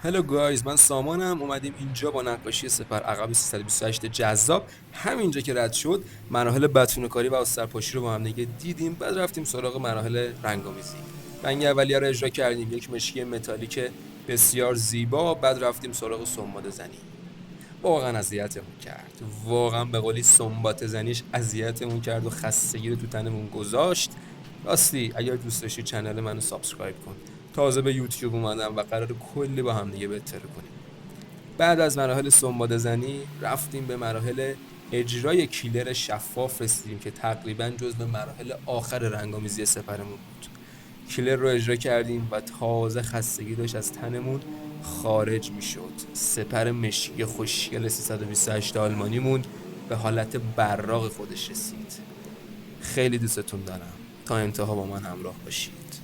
هلو گایز، من سامانم. اومدیم اینجا با نقاشی سپر عقب 328 جذاب. همینجا که رد شد مراحل بتونه‌کاری و استرپاشی رو با هم دیگه دیدیم. بعد رفتیم سراغ مراحل رنگ‌آمیزی. رنگ اولیه رو اجرا کردیم، یک مشکی متالیک بسیار زیبا. بعد رفتیم سراغ سنباد زنی. واقعا اذیتمون کرد، واقعا به قولی سنبات زنیش اذیتمون کرد و خستگی رو تو تنمون گذاشت. راستی اگر دوست داشتی چنل منو سابسکرایب کن. تازه به یوتیوب اومدم و قرار کلی با هم دیگه بهتر کنیم. بعد از مراحل سنباده زنی رفتیم به مراحل اجرای کیلر شفاف، رسیدیم که تقریبا جزو مراحل آخر رنگامیزی سپرمون بود. کیلر رو اجرا کردیم و تازه خستگی داشت از تنمون خارج میشد. سپر مشکی خوشگل 328 آلمانیمون به حالت براق خودش رسید. خیلی دوستتون دارم. تا انتها با من همراه باشید.